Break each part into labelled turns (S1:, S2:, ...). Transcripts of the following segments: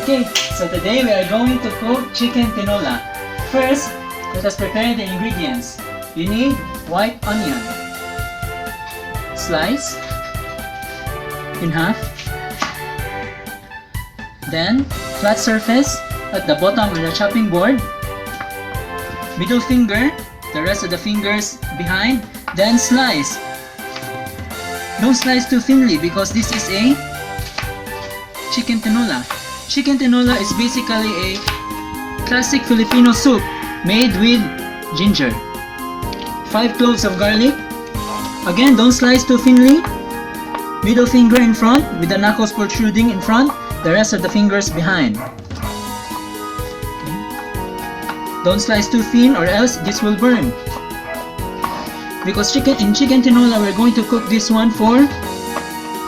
S1: Okay, so today we are going to cook chicken tinola. First, let us prepare the ingredients. You need white onion. Slice in half. Then, flat surface at the bottom of the chopping board. Middle finger, the rest of the fingers behind. Then slice. Don't slice too thinly because this is a chicken tinola. Chicken tinola is basically a classic Filipino soup made with ginger. 5 cloves of garlic. Again, don't slice too thinly. Middle finger in front with the knuckles protruding in front, the rest of the fingers behind. Okay. Don't slice too thin or else this will burn. Because in chicken tinola, we're going to cook this one for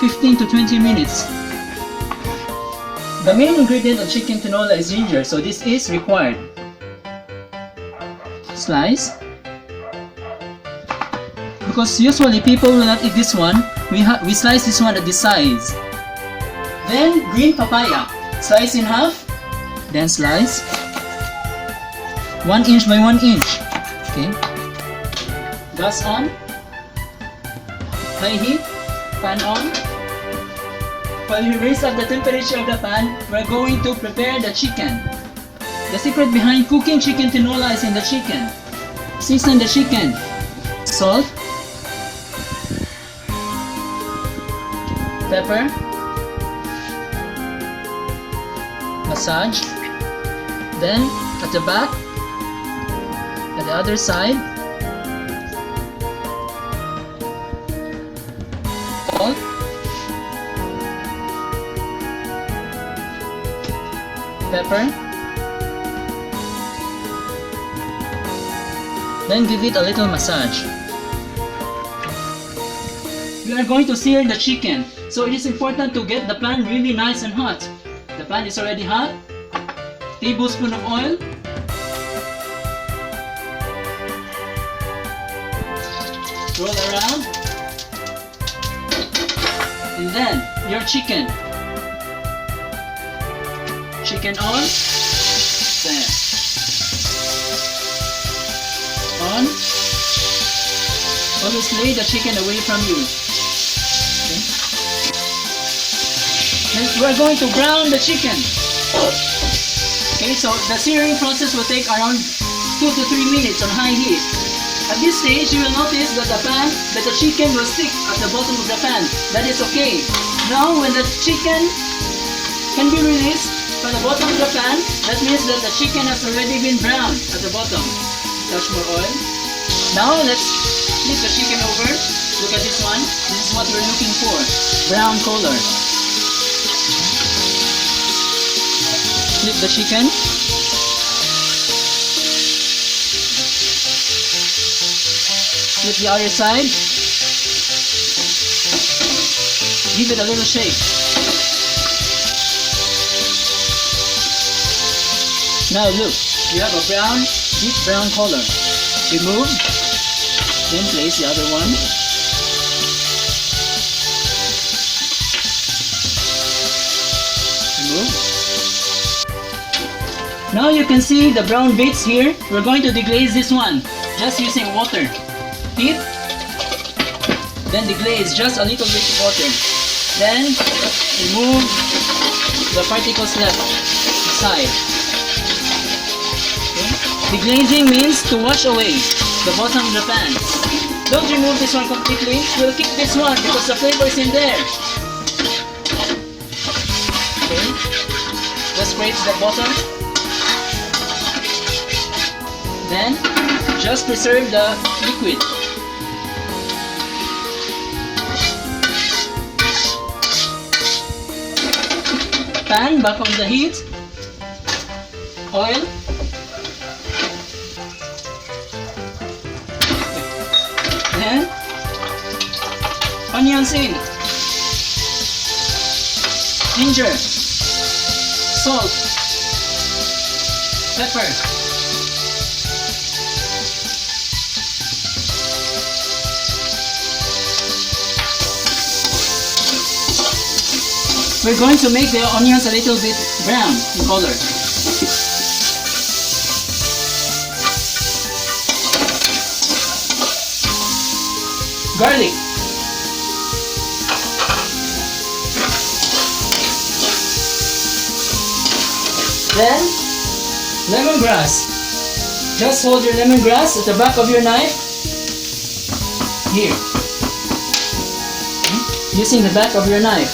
S1: 15 to 20 minutes. The main ingredient of chicken tinola is ginger, so this is required. Slice. Because usually people will not eat this one, we slice this one at this size. Then green papaya. Slice in half. Then slice. 1 inch by 1 inch. Okay. Gas on. High heat. Pan on. While we raise up the temperature of the pan, we're going to prepare the chicken. The secret behind cooking chicken tinola is in the chicken. Season the chicken. Salt. Pepper. Massage. Then, at the back, at the other side, salt. Pepper. Then give it a little massage. We are going to sear the chicken, so it is important to get the pan really nice and hot. The pan is already hot. Tablespoon of oil. Roll around. And then your chicken. Chicken on. There. On. Always lay the chicken away from you. Okay. Then we're going to brown the chicken. Okay, so the searing process will take around 2 to 3 minutes on high heat. At this stage, you will notice that the chicken will stick at the bottom of the pan. That is okay. Now, when the chicken can be released from the bottom of the pan, that means that the chicken has already been browned at the bottom. Touch more oil. Now, let's flip the chicken over. Look at this one. This is what we're looking for. Brown color. Flip the chicken. Flip the other side. Give it a little shake. Now look, you have a brown, deep brown color. Remove. Then place the other one. Remove. Now you can see the brown bits here. We're going to deglaze this one, just using water. Heat. Then deglaze, just a little bit of water. Then remove the particles left inside. Okay. Deglazing means to wash away the bottom of the pan. Don't remove this one completely. We'll keep this one because the flavor is in there. Okay. Just scrape the bottom. Then, just preserve the liquid. Pan back on the heat. Oil. Then, onions in. Ginger. Salt. Pepper. we're going to make the onions a little bit brown in color. Garlic. Then, lemongrass. Just hold your lemongrass at the back of your knife. Here. Using the back of your knife.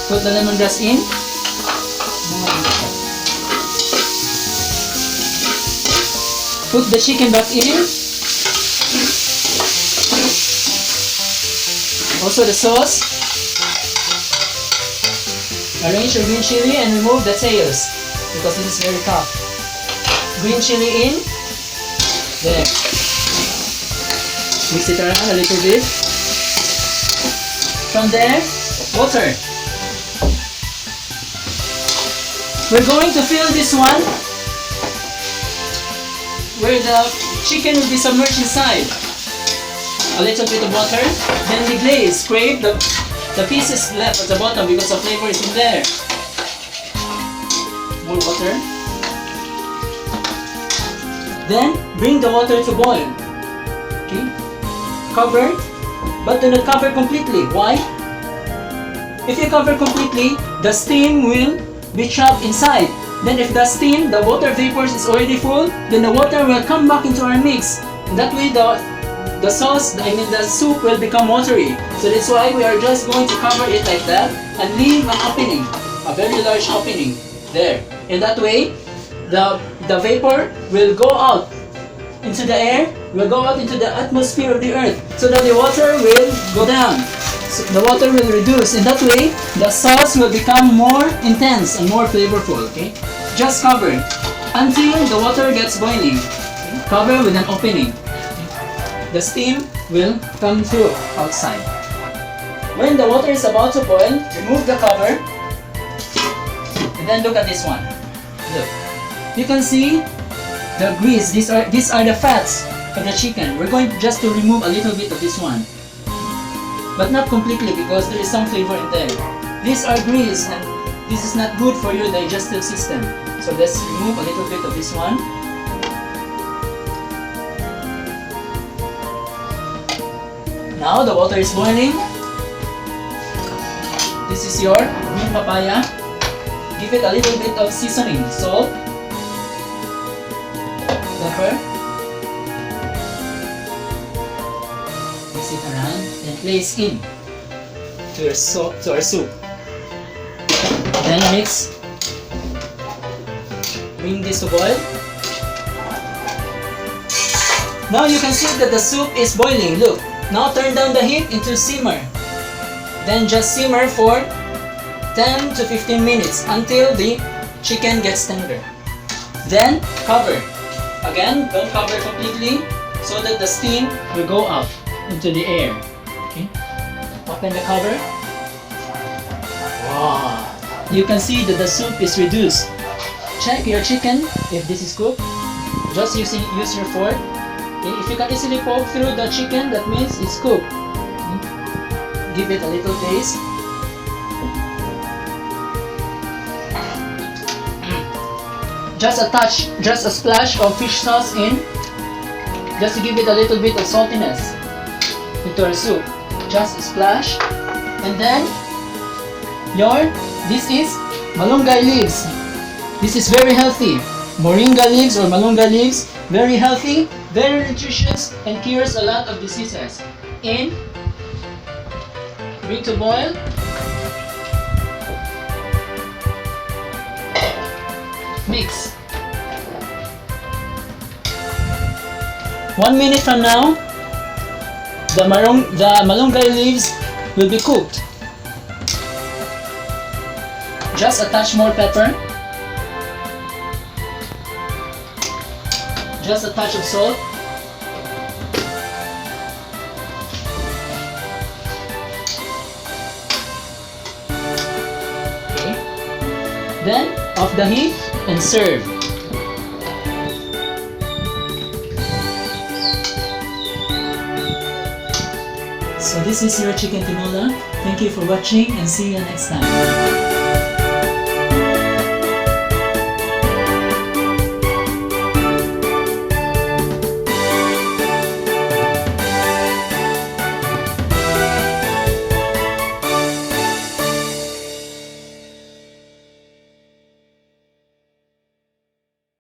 S1: Put the lemongrass in. Put the chicken back in. Also the sauce. Arrange your green chili and remove the tails because it is very tough. Green chili in. There. Mix it around a little bit. From there, water. We're going to fill this one where the chicken will be submerged inside. A little bit of water. Then the glaze. Scrape the pieces left at the bottom because the flavor is in there. More water. Then bring the water to boil. Okay. Cover, but do not cover completely. Why? If you cover completely, the steam will be trapped inside. Then if the steam, the water vapors is already full, then the water will come back into our mix. And that way the sauce, the soup will become watery. So that's why we are just going to cover it like that and leave an opening, a very large opening there. In that way, the vapor will go out into the air, will go out into the atmosphere of the earth, so that the water will go down. So the water will reduce. In that way, the sauce will become more intense and more flavorful. Okay, just cover until the water gets boiling. Okay? Cover with an opening. Okay? The steam will come through outside. When the water is about to boil, remove the cover, and then look at this one. Look, you can see the grease. These are the fats of the chicken. We're going just to remove a little bit of this one, but not completely because there is some flavor in there. These are grease and this is not good for your digestive system. So let's remove a little bit of this one. Now the water is boiling. This is your green papaya. Give it a little bit of seasoning, salt, pepper. Mix it around and place in to our soup. Then mix. Bring this to boil. Now you can see that the soup is boiling. Look. Now turn down the heat into simmer. Then just simmer for 10 to 15 minutes until the chicken gets tender. Then cover. Again, don't cover completely so that the steam will go up into the air. Okay. Open the cover. Wow. You can see that the soup is reduced. Check your chicken if this is cooked. Just use your fork. Okay. If you can easily poke through the chicken, that means it's cooked. Okay. Give it a little taste. Just a touch, just a splash of fish sauce in, just to give it a little bit of saltiness into our soup. Just a splash, and then this is malunggay leaves. This is very healthy. Moringa leaves or malunggay leaves, very healthy, very nutritious, and cures a lot of diseases. In, bring to boil. Mix. 1 minute from now, the malunggay leaves will be cooked. Just a touch more pepper. Just a touch of salt. Okay. Then off the heat and serve. So this is your chicken tinola. Thank you for watching and see you next time.